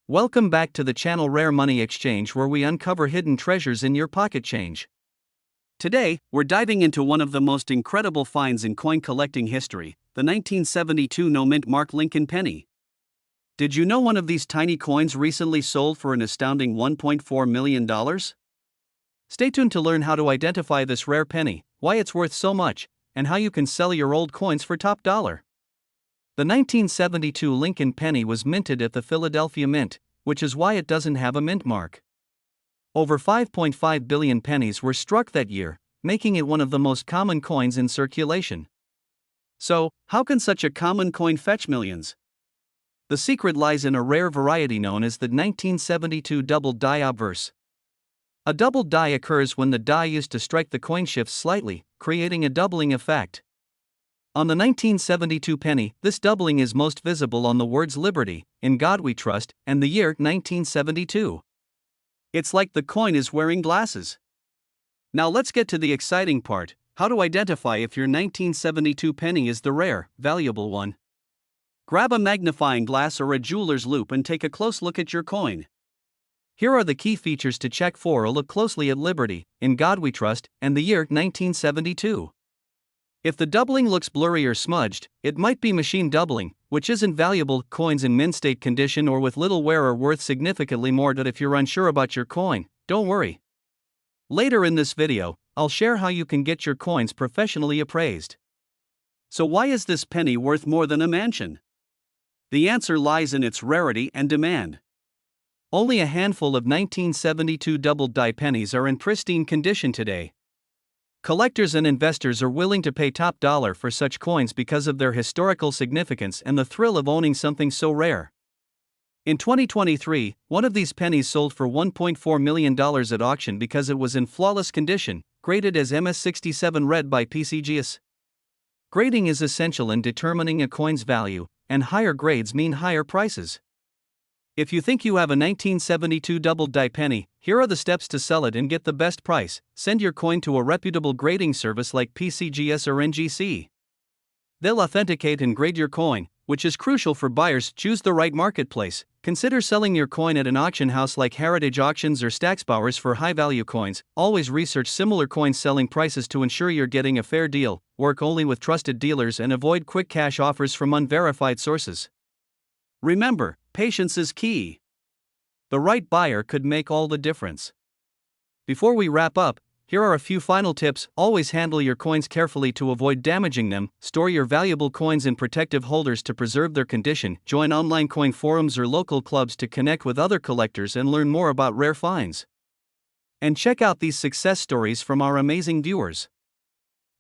Welcome back to the channel Rare Money Exchange, where we uncover hidden treasures in your pocket change. Today, we're diving into one of the most incredible finds in coin collecting history, the 1972 no-mint mark Lincoln penny. Did you know one of these tiny coins recently sold for an astounding $1.4 million? Stay tuned to learn how to identify this rare penny, why it's worth so much, and how you can sell your old coins for top dollar. The 1972 Lincoln penny was minted at the Philadelphia Mint, which is why it doesn't have a mint mark. Over 5.5 billion pennies were struck that year, making it one of the most common coins in circulation. So, how can such a common coin fetch millions? The secret lies in a rare variety known as the 1972 double die obverse. A double die occurs when the die used to strike the coin shifts slightly, creating a doubling effect. On the 1972 penny, this doubling is most visible on the words Liberty, In God We Trust, and the year 1972. It's like the coin is wearing glasses. Now let's get to the exciting part: how to identify if your 1972 penny is the rare, valuable one. Grab a magnifying glass or a jeweler's loupe and take a close look at your coin. Here are the key features to check for. Look closely at Liberty, In God We Trust, and the year 1972. If the doubling looks blurry or smudged, it might be machine doubling, which isn't valuable. Coins in mint state condition or with little wear are worth significantly more. But if you're unsure about your coin, don't worry. Later in this video, I'll share how you can get your coins professionally appraised. So why is this penny worth more than a mansion? The answer lies in its rarity and demand. Only a handful of 1972 double die pennies are in pristine condition today. Collectors and investors are willing to pay top dollar for such coins because of their historical significance and the thrill of owning something so rare. In 2023, one of these pennies sold for $1.4 million at auction because it was in flawless condition, graded as MS67 red by PCGS. Grading is essential in determining a coin's value, and higher grades mean higher prices. If you think you have a 1972 double die penny, here are the steps to sell it and get the best price. Send your coin to a reputable grading service like PCGS or NGC. They'll authenticate and grade your coin, which is crucial for buyers. Choose the right marketplace. Consider selling your coin at an auction house like Heritage Auctions or Stacksbowers for high-value coins. Always research similar coins selling prices to ensure you're getting a fair deal. Work only with trusted dealers and avoid quick cash offers from unverified sources. Remember, patience is key. The right buyer could make all the difference. Before we wrap up, here are a few final tips. Always handle your coins carefully to avoid damaging them. Store your valuable coins in protective holders to preserve their condition. Join online coin forums or local clubs to connect with other collectors and learn more about rare finds. And check out these success stories from our amazing viewers.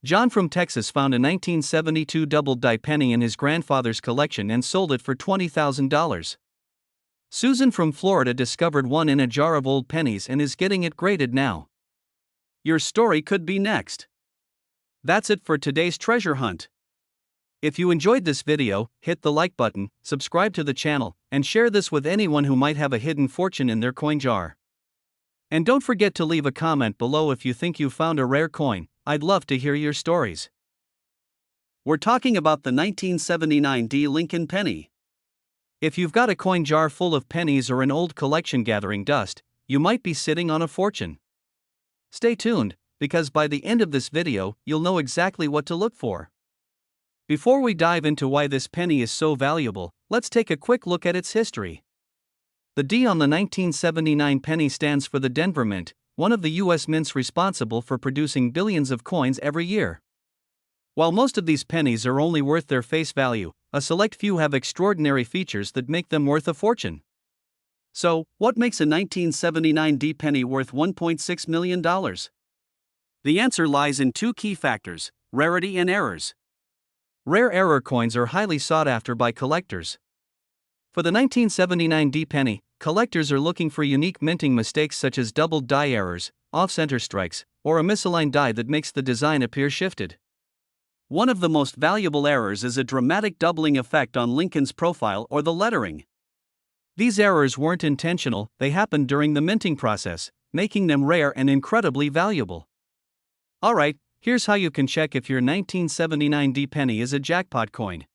John from Texas found a 1972 double die penny in his grandfather's collection and sold it for $20,000. Susan from Florida discovered one in a jar of old pennies and is getting it graded now. Your story could be next. That's it for today's treasure hunt. If you enjoyed this video, hit the like button, subscribe to the channel, and share this with anyone who might have a hidden fortune in their coin jar. And don't forget to leave a comment below if you think you found a rare coin. I'd love to hear your stories. We're talking about the 1979 D Lincoln penny. If you've got a coin jar full of pennies or an old collection gathering dust, you might be sitting on a fortune. Stay tuned, because by the end of this video, you'll know exactly what to look for. Before we dive into why this penny is so valuable, let's take a quick look at its history. The D on the 1979 penny stands for the Denver Mint, one of the U.S. mints responsible for producing billions of coins every year. While most of these pennies are only worth their face value, a select few have extraordinary features that make them worth a fortune. So, what makes a 1979 D penny worth $1.6 million? The answer lies in two key factors: rarity and errors. Rare error coins are highly sought after by collectors. For the 1979 D penny, collectors are looking for unique minting mistakes such as double die errors, off-center strikes, or a misaligned die that makes the design appear shifted. One of the most valuable errors is a dramatic doubling effect on Lincoln's profile or the lettering. These errors weren't intentional, they happened during the minting process, making them rare and incredibly valuable. Alright, here's how you can check if your 1979 D penny is a jackpot coin.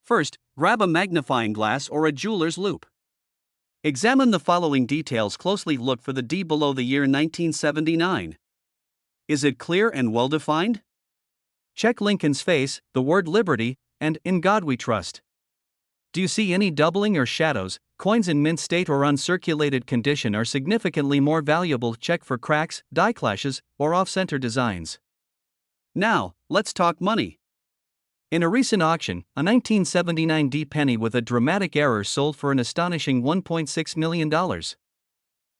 First, grab a magnifying glass or a jeweler's loupe. Examine the following details closely. Look for the D below the year 1979. Is it clear and well defined? Check Lincoln's face, the word liberty, and in God we trust. Do you see any doubling or shadows? Coins in mint state or uncirculated condition are significantly more valuable. Check for cracks, die clashes, or off-center designs. Now, let's talk money. In a recent auction, a 1979 D penny with a dramatic error sold for an astonishing $1.6 million.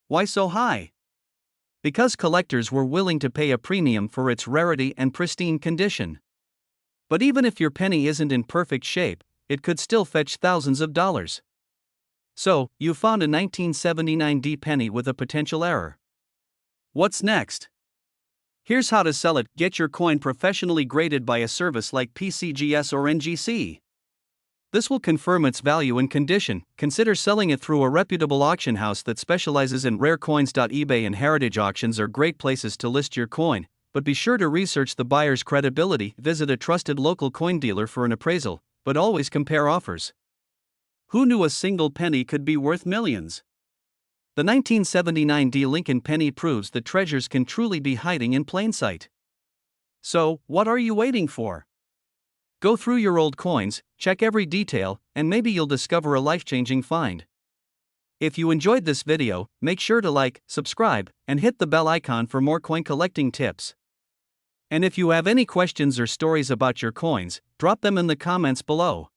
Why so high? Because collectors were willing to pay a premium for its rarity and pristine condition. But even if your penny isn't in perfect shape, it could still fetch thousands of dollars. So, you found a 1979 D penny with a potential error. What's next? Here's how to sell it. Get your coin professionally graded by a service like PCGS or NGC. This will confirm its value and condition. Consider selling it through a reputable auction house that specializes in rare coins. eBay and heritage auctions are great places to list your coin, but be sure to research the buyer's credibility. Visit a trusted local coin dealer for an appraisal, but always compare offers. Who knew a single penny could be worth millions? The 1979 D Lincoln penny proves that treasures can truly be hiding in plain sight. So, what are you waiting for? Go through your old coins, check every detail, and maybe you'll discover a life-changing find. If you enjoyed this video, make sure to like, subscribe, and hit the bell icon for more coin collecting tips. And if you have any questions or stories about your coins, drop them in the comments below.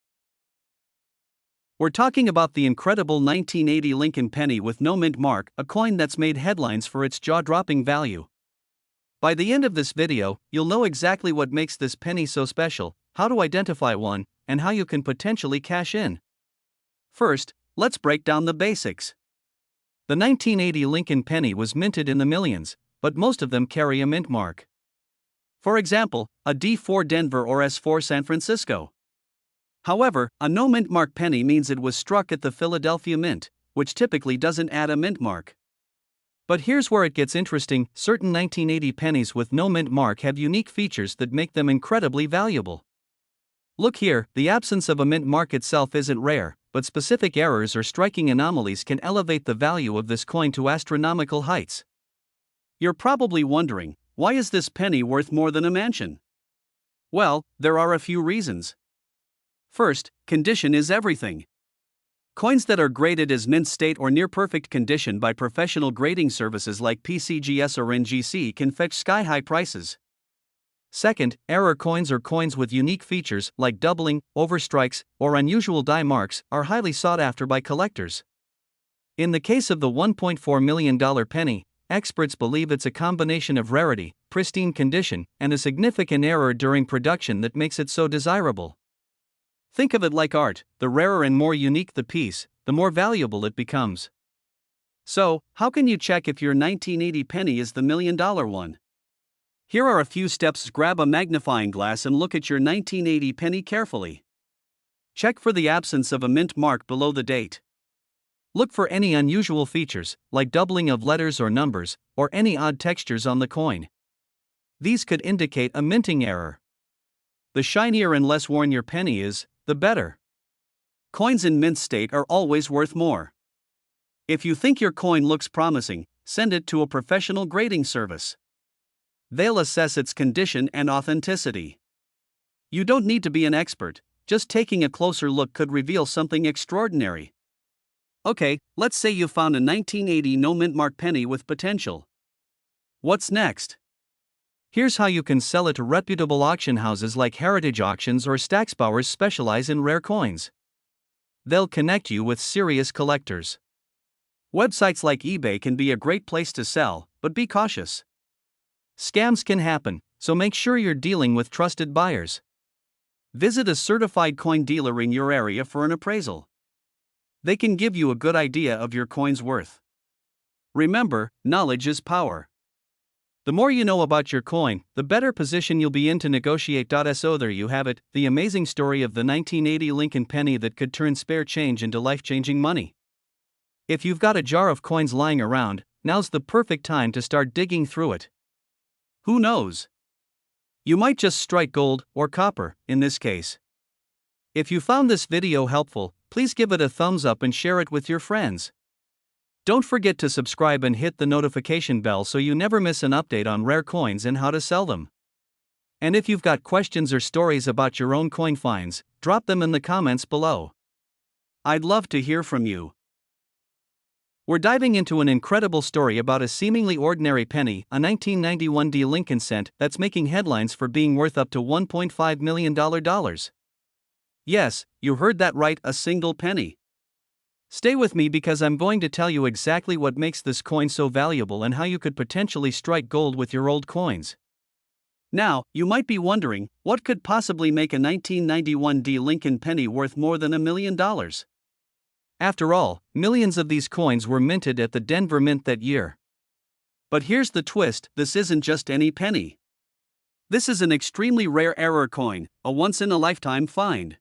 We're talking about the incredible 1980 Lincoln penny with no mint mark, a coin that's made headlines for its jaw-dropping value. By the end of this video, you'll know exactly what makes this penny so special, how to identify one, and how you can potentially cash in. First, let's break down the basics. The 1980 Lincoln penny was minted in the millions, but most of them carry a mint mark. For example, a D4 Denver or S4 San Francisco. However, a no mint mark penny means it was struck at the Philadelphia Mint, which typically doesn't add a mint mark. But here's where it gets interesting. Certain 1980 pennies with no mint mark have unique features that make them incredibly valuable. Look here, the absence of a mint mark itself isn't rare, but specific errors or striking anomalies can elevate the value of this coin to astronomical heights. You're probably wondering, why is this penny worth more than a mansion? Well, there are a few reasons. First, condition is everything. Coins that are graded as mint state or near perfect condition by professional grading services like PCGS or NGC can fetch sky-high prices. Second, error coins or coins with unique features like doubling, overstrikes, or unusual die marks are highly sought after by collectors. In the case of the $1.4 million penny, experts believe it's a combination of rarity, pristine condition, and a significant error during production that makes it so desirable. Think of it like art: the rarer and more unique the piece, the more valuable it becomes. So, how can you check if your 1980 penny is the $1 million one? Here are a few steps. Grab a magnifying glass and look at your 1980 penny carefully. Check for the absence of a mint mark below the date. Look for any unusual features, like doubling of letters or numbers, or any odd textures on the coin. These could indicate a minting error. The shinier and less worn your penny is, the better. Coins in mint state are always worth more. If you think your coin looks promising, send it to a professional grading service. They'll assess its condition and authenticity. You don't need to be an expert, just taking a closer look could reveal something extraordinary. Okay, let's say you found a 1980 no mint mark penny with potential. What's next? Here's how you can sell it to reputable auction houses like Heritage Auctions or Stacksbauers specialize in rare coins. They'll connect you with serious collectors. Websites like eBay can be a great place to sell, but be cautious. Scams can happen, so make sure you're dealing with trusted buyers. Visit a certified coin dealer in your area for an appraisal. They can give you a good idea of your coin's worth. Remember, knowledge is power. The more you know about your coin, the better position you'll be in to negotiate. So there you have it, the amazing story of the 1980 Lincoln penny that could turn spare change into life-changing money. If you've got a jar of coins lying around, now's the perfect time to start digging through it. Who knows? You might just strike gold, or copper, in this case. If you found this video helpful, please give it a thumbs up and share it with your friends. Don't forget to subscribe and hit the notification bell so you never miss an update on rare coins and how to sell them. And if you've got questions or stories about your own coin finds, drop them in the comments below. I'd love to hear from you. We're diving into an incredible story about a seemingly ordinary penny, a 1991 D Lincoln cent that's making headlines for being worth up to $1.5 million. Yes, you heard that right, a single penny. Stay with me because I'm going to tell you exactly what makes this coin so valuable and how you could potentially strike gold with your old coins. Now, you might be wondering, what could possibly make a 1991 D Lincoln penny worth more than $1 million? After all, millions of these coins were minted at the Denver Mint that year. But here's the twist, this isn't just any penny. This is an extremely rare error coin, a once-in-a-lifetime find.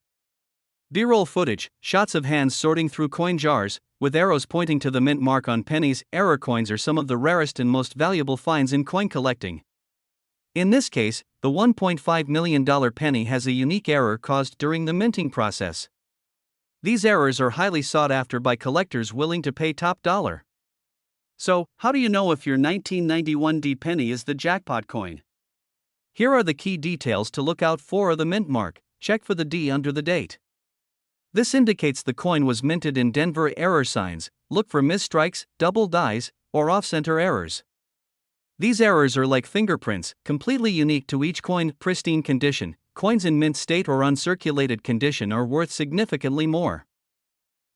B-roll footage, shots of hands sorting through coin jars, with arrows pointing to the mint mark on pennies. Error coins are some of the rarest and most valuable finds in coin collecting. In this case, the $1.5 million penny has a unique error caused during the minting process. These errors are highly sought after by collectors willing to pay top dollar. So, how do you know if your 1991 D penny is the jackpot coin? Here are the key details to look out for: the mint mark. Check for the D under the date. This indicates the coin was minted in Denver. Error signs: look for misstrikes, double dies, or off-center errors. These errors are like fingerprints, completely unique to each coin. Pristine condition: coins in mint state or uncirculated condition are worth significantly more.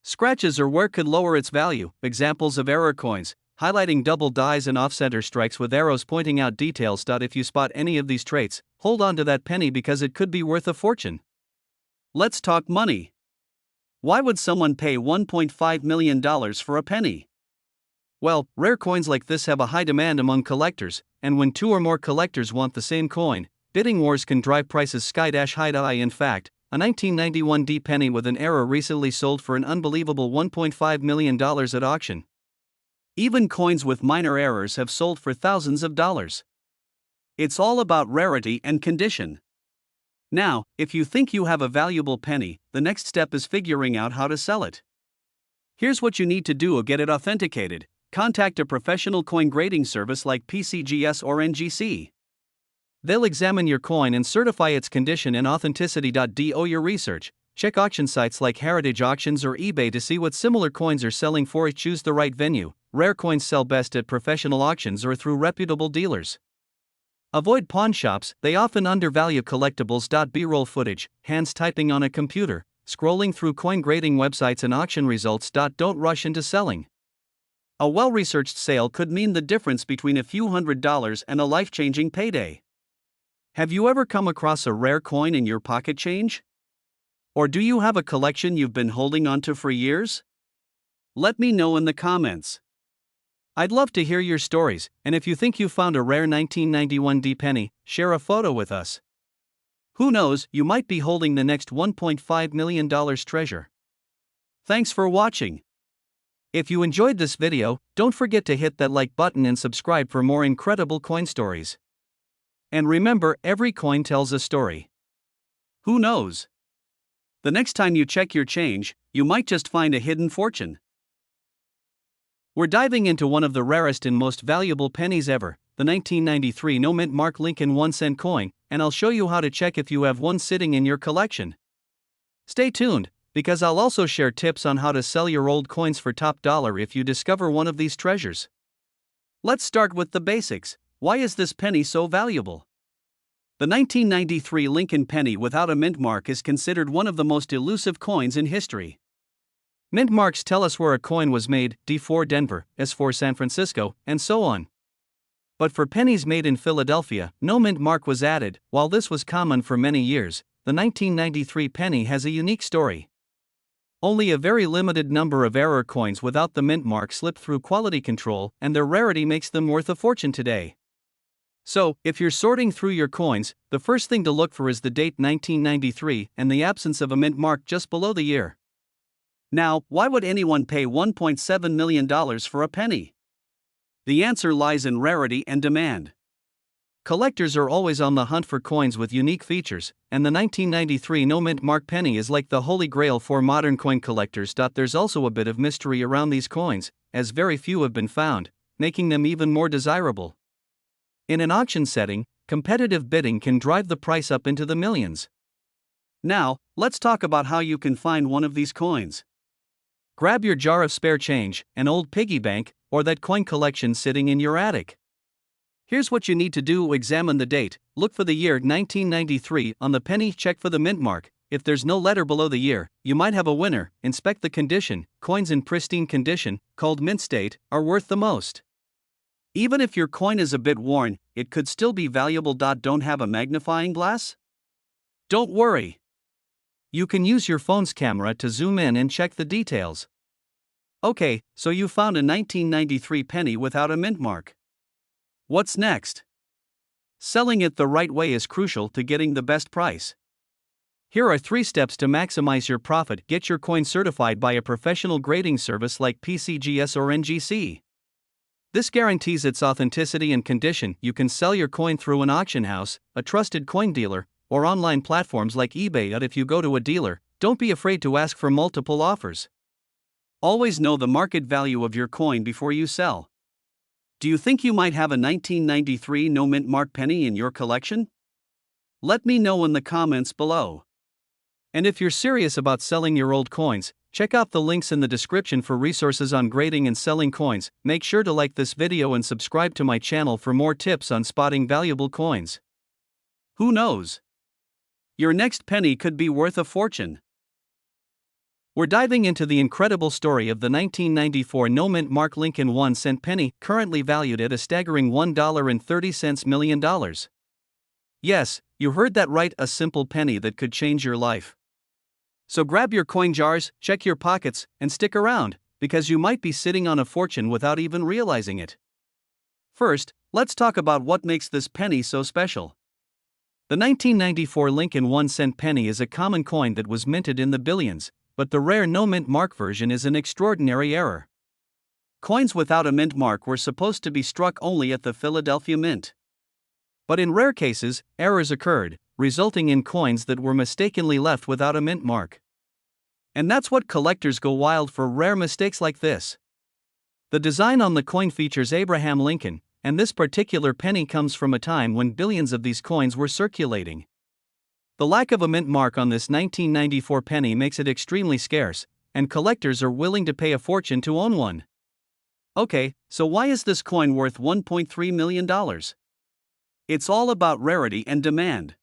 Scratches or wear could lower its value. Examples of error coins: highlighting double dies and off-center strikes with arrows pointing out details. If you spot any of these traits, hold on to that penny because it could be worth a fortune. Let's talk money. Why would someone pay $1.5 million for a penny? Well, rare coins like this have a high demand among collectors, and when two or more collectors want the same coin, bidding wars can drive prices sky-high. In fact, a 1991 D penny with an error recently sold for an unbelievable $1.5 million at auction. Even coins with minor errors have sold for thousands of dollars. It's all about rarity and condition. Now, if you think you have a valuable penny, the next step is figuring out how to sell it. Here's what you need to do to get it authenticated. Contact a professional coin grading service like PCGS or NGC. They'll examine your coin and certify its condition and authenticity. Do your research. Check auction sites like Heritage Auctions or eBay to see what similar coins are selling for. Choose the right venue. Rare coins sell best at professional auctions or through reputable dealers. Avoid pawn shops, they often undervalue collectibles. B-roll footage, hands typing on a computer, scrolling through coin grading websites and auction results. Don't rush into selling. A well-researched sale could mean the difference between a few $100s and a life-changing payday. Have you ever come across a rare coin in your pocket change? Or do you have a collection you've been holding onto for years? Let me know in the comments. I'd love to hear your stories, and if you think you found a rare 1991 D penny, share a photo with us. Who knows, you might be holding the next $1.5 million treasure. Thanks for watching. If you enjoyed this video, don't forget to hit that like button and subscribe for more incredible coin stories. And remember, every coin tells a story. Who knows? The next time you check your change, you might just find a hidden fortune. We're diving into one of the rarest and most valuable pennies ever, the 1993 no mint mark Lincoln 1-cent coin, and I'll show you how to check if you have one sitting in your collection. Stay tuned, because I'll also share tips on how to sell your old coins for top dollar if you discover one of these treasures. Let's start with the basics. Why is this penny so valuable? The 1993 Lincoln penny without a mint mark is considered one of the most elusive coins in history. Mint marks tell us where a coin was made, D for Denver, S for San Francisco, and so on. But for pennies made in Philadelphia, no mint mark was added. While this was common for many years, the 1993 penny has a unique story. Only a very limited number of error coins without the mint mark slip through quality control, and their rarity makes them worth a fortune today. So, if you're sorting through your coins, the first thing to look for is the date 1993 and the absence of a mint mark just below the year. Now, why would anyone pay $1.7 million for a penny? The answer lies in rarity and demand. Collectors are always on the hunt for coins with unique features, and the 1993 no mint mark penny is like the holy grail for modern coin collectors. There's also a bit of mystery around these coins. as very few have been found, making them even more desirable. In an auction setting, competitive bidding can drive the price up into the millions. Now, let's talk about how you can find one of these coins. Grab your jar of spare change, an old piggy bank, or that coin collection sitting in your attic. Here's what you need to do: examine the date, look for the year 1993 on the penny, check for the mint mark. If there's no letter below the year, you might have a winner. Inspect the condition. Coins in pristine condition, called mint state, are worth the most. Even if your coin is a bit worn, it could still be valuable. Don't have a magnifying glass? Don't worry. You can use your phone's camera to zoom in and check the details. Okay, so you found a 1993 penny without a mint mark. What's next? Selling it the right way is crucial to getting the best price. Here are 3 steps to maximize your profit. Get your coin certified by a professional grading service like PCGS or NGC. This guarantees its authenticity and condition. You can sell your coin through an auction house, a trusted coin dealer, or online platforms like eBay. If you go to a dealer, don't be afraid to ask for multiple offers. Always know the market value of your coin before you sell. Do you think you might have a 1993 no mint mark penny in your collection? Let me know in the comments below. And if you're serious about selling your old coins, check out the links in the description for resources on grading and selling coins. Make sure to like this video and subscribe to my channel for more tips on spotting valuable coins. Who knows? Your next penny could be worth a fortune. We're diving into the incredible story of the 1994 no mint mark Lincoln 1-cent penny, currently valued at a staggering $1.30 million. Yes, you heard that right, a simple penny that could change your life. So grab your coin jars, check your pockets, and stick around, because you might be sitting on a fortune without even realizing it. First, let's talk about what makes this penny so special. The 1994 Lincoln 1-cent penny is a common coin that was minted in the billions, but the rare no mint mark version is an extraordinary error. Coins without a mint mark were supposed to be struck only at the Philadelphia Mint. But in rare cases, errors occurred, resulting in coins that were mistakenly left without a mint mark. And that's what collectors go wild for: rare mistakes like this. The design on the coin features Abraham Lincoln, and this particular penny comes from a time when billions of these coins were circulating. The lack of a mint mark on this 1994 penny makes it extremely scarce, and collectors are willing to pay a fortune to own one. Okay, so why is this coin worth $1.3 million? It's all about rarity and demand.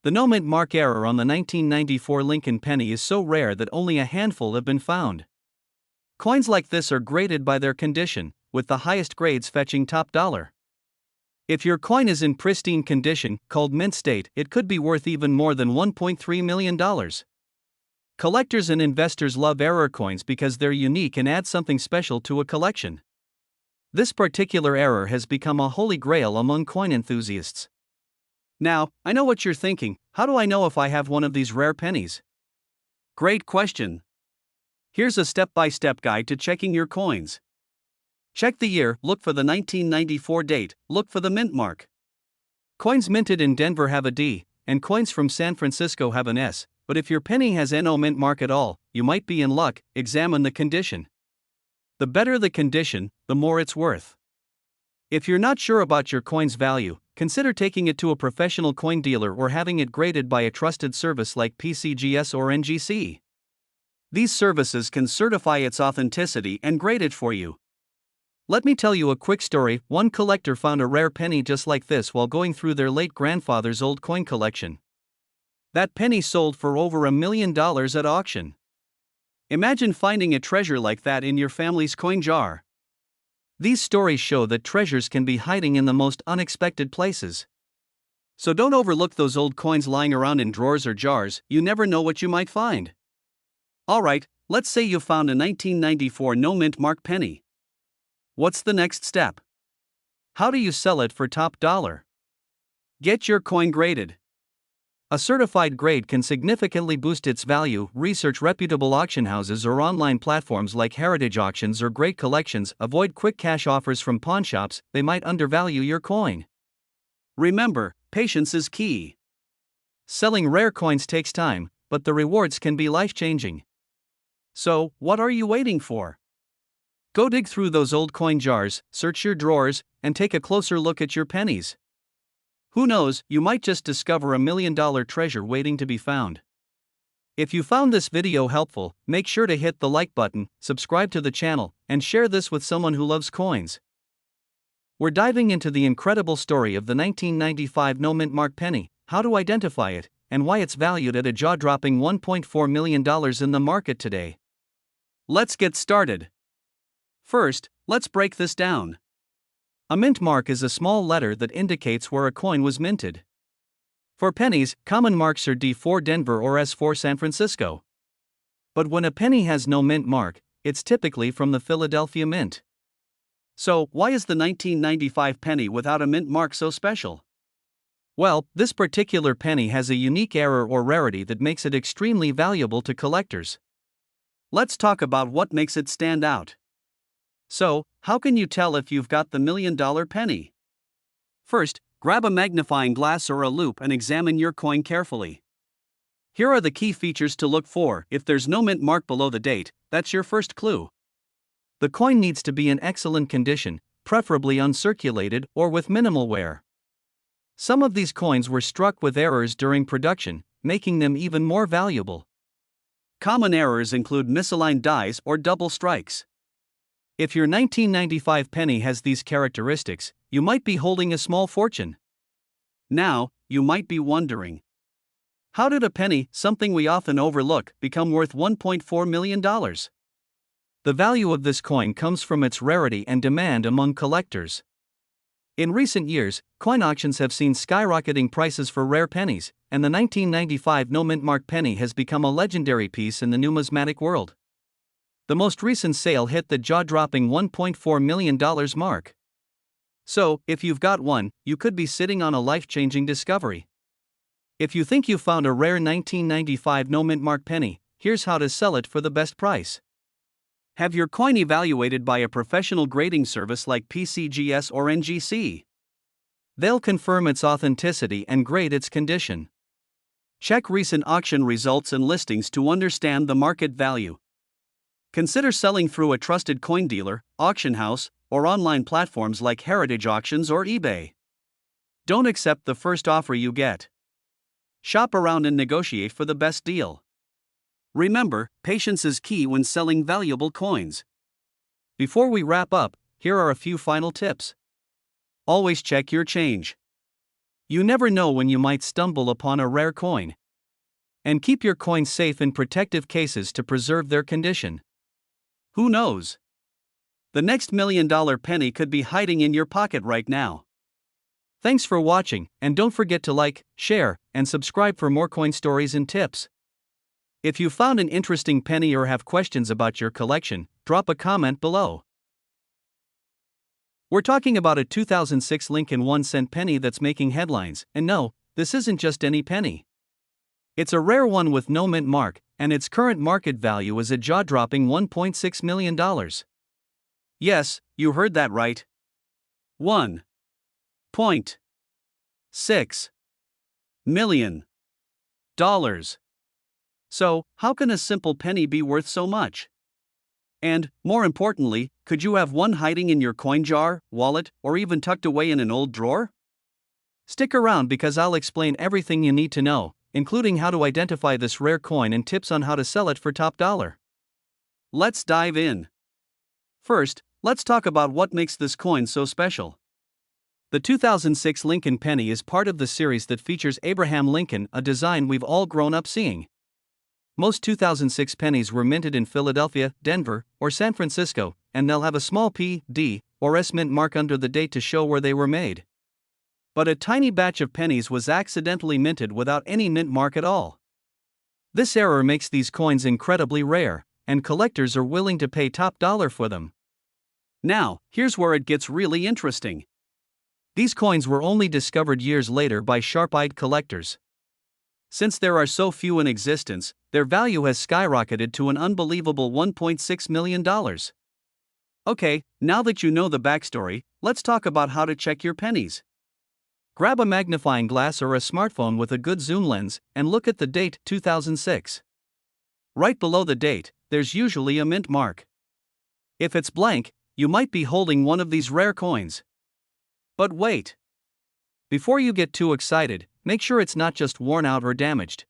The no mint mark error on the 1994 Lincoln penny is so rare that only a handful have been found. Coins like this are graded by their condition, with the highest grades fetching top dollar. If your coin is in pristine condition, called mint state, it could be worth even more than $1.3 million. Collectors and investors love error coins because they're unique and add something special to a collection. This particular error has become a holy grail among coin enthusiasts. Now, I know what you're thinking: how do I know if I have one of these rare pennies? Great question. Here's a step-by-step guide to checking your coins. Check the year, look for the 1994 date, look for the mint mark. Coins minted in Denver have a D, and coins from San Francisco have an S, but if your penny has no mint mark at all, you might be in luck. Examine the condition. The better the condition, the more it's worth. If you're not sure about your coin's value, consider taking it to a professional coin dealer or having it graded by a trusted service like PCGS or NGC. These services can certify its authenticity and grade it for you. Let me tell you a quick story. One collector found a rare penny just like this while going through their late grandfather's old coin collection. That penny sold for over $1 million at auction. Imagine finding a treasure like that in your family's coin jar. These stories show that treasures can be hiding in the most unexpected places. So don't overlook those old coins lying around in drawers or jars. You never know what you might find. Alright, let's say you found a 1994 no mint mark penny. What's the next step? How do you sell it for top dollar? Get your coin graded. A certified grade can significantly boost its value. Research reputable auction houses or online platforms like Heritage Auctions or Great Collections. Avoid quick cash offers from pawnshops, they might undervalue your coin. Remember, patience is key. Selling rare coins takes time, but the rewards can be life-changing. So, what are you waiting for? Go dig through those old coin jars, search your drawers, and take a closer look at your pennies. Who knows, you might just discover a $1,000,000 treasure waiting to be found. If you found this video helpful, make sure to hit the like button, subscribe to the channel, and share this with someone who loves coins. We're diving into the incredible story of the 1995 no mint mark penny, how to identify it, and why it's valued at a jaw-dropping $1.4 million in the market today. Let's get started. First, let's break this down. A mint mark is a small letter that indicates where a coin was minted. For pennies, common marks are D for Denver or S for San Francisco. But when a penny has no mint mark, it's typically from the Philadelphia Mint. So, why is the 1995 penny without a mint mark so special? Well, this particular penny has a unique error or rarity that makes it extremely valuable to collectors. Let's talk about what makes it stand out. So, how can you tell if you've got the $1,000,000 penny? First, grab a magnifying glass or a loupe and examine your coin carefully. Here are the key features to look for. If there's no mint mark below the date, that's your first clue. The coin needs to be in excellent condition, preferably uncirculated or with minimal wear. Some of these coins were struck with errors during production, making them even more valuable. Common errors include misaligned dies or double strikes. If your 1995 penny has these characteristics, you might be holding a small fortune. Now, you might be wondering, how did a penny, something we often overlook, become worth $1.4 million? The value of this coin comes from its rarity and demand among collectors. In recent years, coin auctions have seen skyrocketing prices for rare pennies, and the 1995 no mint mark penny has become a legendary piece in the numismatic world. The most recent sale hit the jaw-dropping $1.4 million mark. So, if you've got one, you could be sitting on a life-changing discovery. If you think you found a rare 1995 no mint mark penny, here's how to sell it for the best price. Have your coin evaluated by a professional grading service like PCGS or NGC. They'll confirm its authenticity and grade its condition. Check recent auction results and listings to understand the market value. Consider selling through a trusted coin dealer, auction house, or online platforms like Heritage Auctions or eBay. Don't accept the first offer you get. Shop around and negotiate for the best deal. Remember, patience is key when selling valuable coins. Before we wrap up, here are a few final tips. Always check your change. You never know when you might stumble upon a rare coin. And keep your coins safe in protective cases to preserve their condition. Who knows? The next $1,000,000 penny could be hiding in your pocket right now. Thanks for watching, and don't forget to like, share, and subscribe for more coin stories and tips. If you found an interesting penny or have questions about your collection, drop a comment below. We're talking about a 2006 Lincoln 1-cent penny that's making headlines, and no, this isn't just any penny. It's a rare one with no mint mark, and its current market value is a jaw-dropping $1.6 million. Yes, you heard that right. $1.6 million. So, how can a simple penny be worth so much? And, more importantly, could you have one hiding in your coin jar, wallet, or even tucked away in an old drawer? Stick around because I'll explain everything you need to know, including how to identify this rare coin and tips on how to sell it for top dollar. Let's dive in. First, let's talk about what makes this coin so special. The 2006 Lincoln penny is part of the series that features Abraham Lincoln, a design we've all grown up seeing. Most 2006 pennies were minted in Philadelphia, Denver, or San Francisco, and they'll have a small P, D, or S mint mark under the date to show where they were made. But a tiny batch of pennies was accidentally minted without any mint mark at all. This error makes these coins incredibly rare, and collectors are willing to pay top dollar for them. Now, here's where it gets really interesting. These coins were only discovered years later by sharp-eyed collectors. Since there are so few in existence, their value has skyrocketed to an unbelievable $1.6 million. Okay, now that you know the backstory, let's talk about how to check your pennies. Grab a magnifying glass or a smartphone with a good zoom lens and look at the date 2006. Right below the date, there's usually a mint mark. If it's blank, you might be holding one of these rare coins. But wait! Before you get too excited, make sure it's not just worn out or damaged.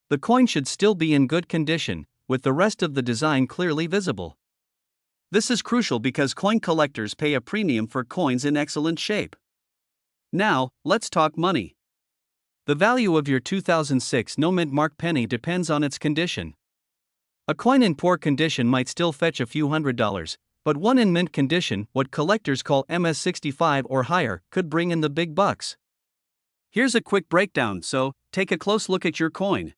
The coin should still be in good condition, with the rest of the design clearly visible. This is crucial because coin collectors pay a premium for coins in excellent shape. Now, let's talk money. The value of your 2006 no-mint mark penny depends on its condition. A coin in poor condition might still fetch a few $100s, but one in mint condition, what collectors call MS65 or higher, could bring in the big bucks. Here's a quick breakdown, so take a close look at your coin.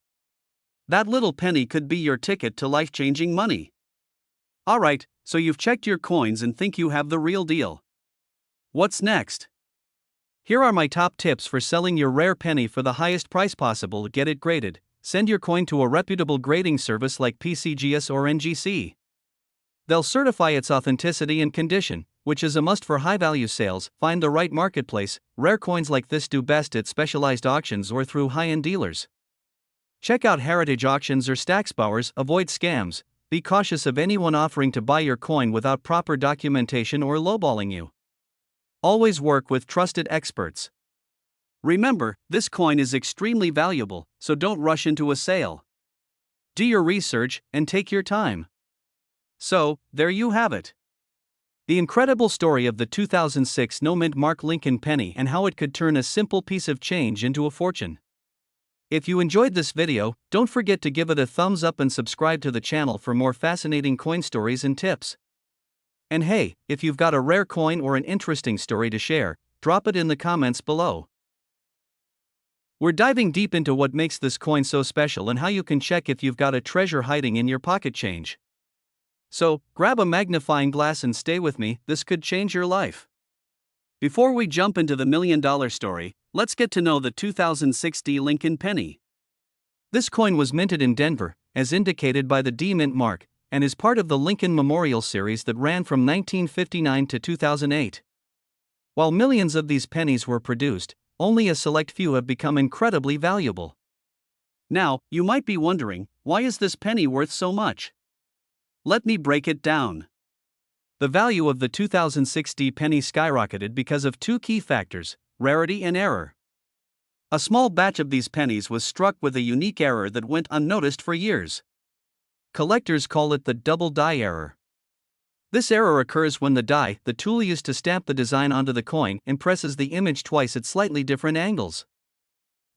That little penny could be your ticket to life-changing money. Alright, so you've checked your coins and think you have the real deal. What's next? Here are my top tips for selling your rare penny for the highest price possible. Get it graded. Send your coin to a reputable grading service like PCGS or NGC. They'll certify its authenticity and condition, which is a must for high-value sales. Find the right marketplace. Rare coins like this do best at specialized auctions or through high-end dealers. Check out heritage auctions or Stacksbauers. Avoid scams. Be cautious of anyone offering to buy your coin without proper documentation or lowballing you. Always work with trusted experts. Remember, this coin is extremely valuable, so don't rush into a sale. Do your research and take your time. So, there you have it. The incredible story of the 2006 no-mint mark Lincoln penny and how it could turn a simple piece of change into a fortune. If you enjoyed this video, don't forget to give it a thumbs up and subscribe to the channel for more fascinating coin stories and tips. And hey, if you've got a rare coin or an interesting story to share, drop it in the comments below. We're diving deep into what makes this coin so special and how you can check if you've got a treasure hiding in your pocket change. So, grab a magnifying glass and stay with me, this could change your life. Before we jump into the $1 million story, let's get to know the 2006 D Lincoln penny. This coin was minted in Denver, as indicated by the D mint mark, and is part of the Lincoln Memorial series that ran from 1959 to 2008. While millions of these pennies were produced, only a select few have become incredibly valuable. Now, you might be wondering, why is this penny worth so much? Let me break it down. The value of the 2006 D penny skyrocketed because of two key factors: rarity and error. A small batch of these pennies was struck with a unique error that went unnoticed for years. Collectors call it the double die error. This error occurs when the die, the tool used to stamp the design onto the coin, impresses the image twice at slightly different angles.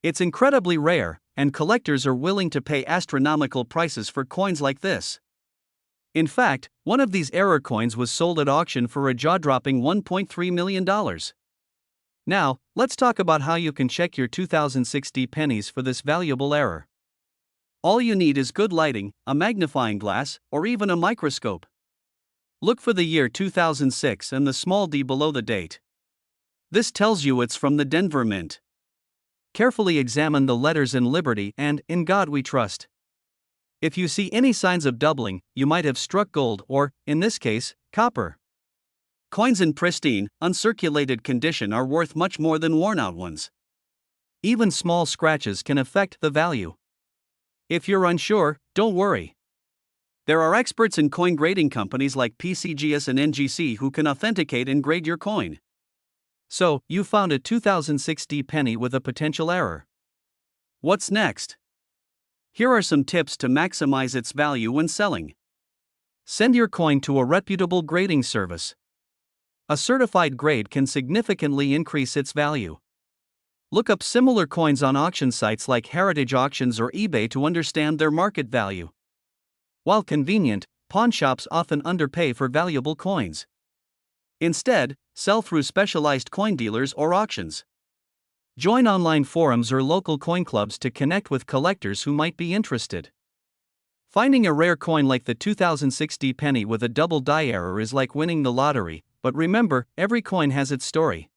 It's incredibly rare, and collectors are willing to pay astronomical prices for coins like this. In fact, one of these error coins was sold at auction for a jaw-dropping $1.3 million. Now, let's talk about how you can check your 2006 D pennies for this valuable error. All you need is good lighting, a magnifying glass, or even a microscope. Look for the year 2006 and the small d below the date. This tells you it's from the Denver Mint. Carefully examine the letters in Liberty and In God We Trust. If you see any signs of doubling, you might have struck gold or, in this case, copper. Coins in pristine, uncirculated condition are worth much more than worn-out ones. Even small scratches can affect the value. If you're unsure, don't worry. There are experts in coin grading companies like PCGS and NGC who can authenticate and grade your coin. So, you found a 2006 D penny with a potential error. What's next? Here are some tips to maximize its value when selling. Send your coin to a reputable grading service. A certified grade can significantly increase its value. Look up similar coins on auction sites like Heritage Auctions or eBay to understand their market value. While convenient, pawnshops often underpay for valuable coins. Instead, sell through specialized coin dealers or auctions. Join online forums or local coin clubs to connect with collectors who might be interested. Finding a rare coin like the 2006 D penny with a double die error is like winning the lottery, but remember, every coin has its story.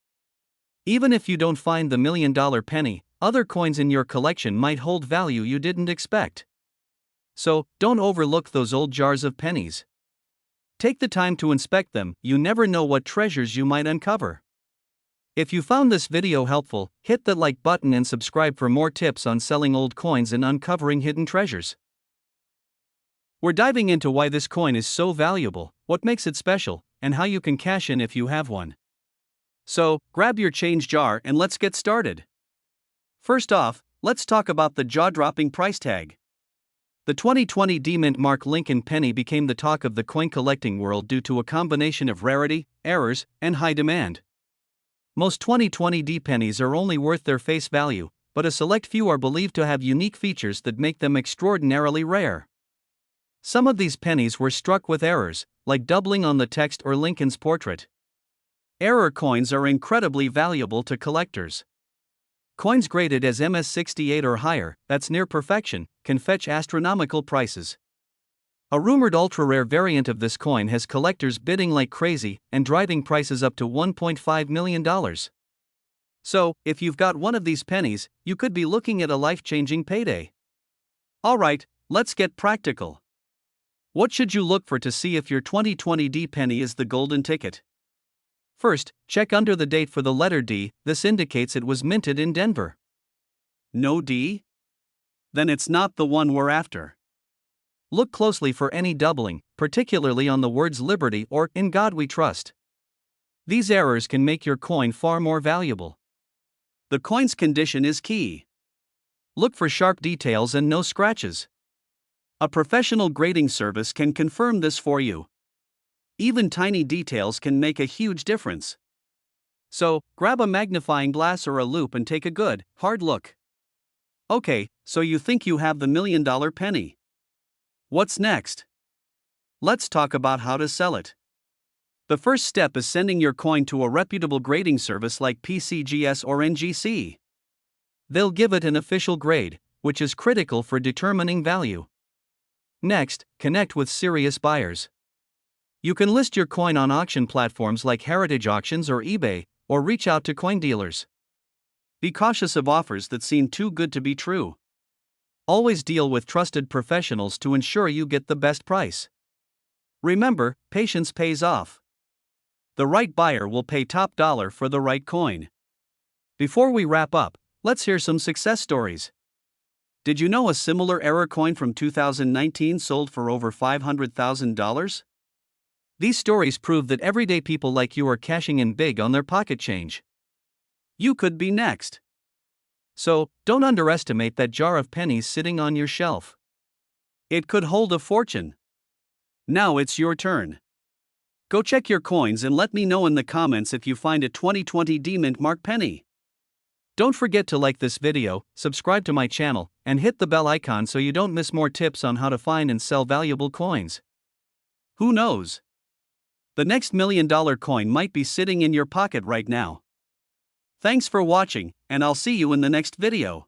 Even if you don't find the $1 million penny, other coins in your collection might hold value you didn't expect. So, don't overlook those old jars of pennies. Take the time to inspect them, you never know what treasures you might uncover. If you found this video helpful, hit the like button and subscribe for more tips on selling old coins and uncovering hidden treasures. We're diving into why this coin is so valuable, what makes it special, and how you can cash in if you have one. So, grab your change jar and let's get started. First off, let's talk about the jaw-dropping price tag. The 2020 D-Mint Mark Lincoln penny became the talk of the coin collecting world due to a combination of rarity, errors, and high demand. Most 2020 D pennies are only worth their face value, but a select few are believed to have unique features that make them extraordinarily rare. Some of these pennies were struck with errors, like doubling on the text or Lincoln's portrait. Error coins are incredibly valuable to collectors. Coins graded as MS68 or higher, that's near perfection, can fetch astronomical prices. A rumored ultra-rare variant of this coin has collectors bidding like crazy and driving prices up to $1.5 million. So, if you've got one of these pennies, you could be looking at a life-changing payday. Alright, let's get practical. What should you look for to see if your 2020 D penny is the golden ticket? First, check under the date for the letter D. This indicates it was minted in Denver. No D? Then it's not the one we're after. Look closely for any doubling, particularly on the words Liberty or In God We Trust. These errors can make your coin far more valuable. The coin's condition is key. Look for sharp details and no scratches. A professional grading service can confirm this for you. Even tiny details can make a huge difference. So, grab a magnifying glass or a loupe and take a good, hard look. Okay, so you think you have the $1 million penny. What's next? Let's talk about how to sell it. The first step is sending your coin to a reputable grading service like PCGS or NGC. They'll give it an official grade, which is critical for determining value. Next, connect with serious buyers. You can list your coin on auction platforms like Heritage Auctions or eBay, or reach out to coin dealers. Be cautious of offers that seem too good to be true. Always deal with trusted professionals to ensure you get the best price. Remember, patience pays off. The right buyer will pay top dollar for the right coin. Before we wrap up, let's hear some success stories. Did you know a similar error coin from 2019 sold for over $500,000? These stories prove that everyday people like you are cashing in big on their pocket change. You could be next. So, don't underestimate that jar of pennies sitting on your shelf. It could hold a fortune. Now it's your turn. Go check your coins and let me know in the comments if you find a 2020 D-Mint Mark penny. Don't forget to like this video, subscribe to my channel, and hit the bell icon so you don't miss more tips on how to find and sell valuable coins. Who knows? The next $1 million coin might be sitting in your pocket right now. Thanks for watching, and I'll see you in the next video.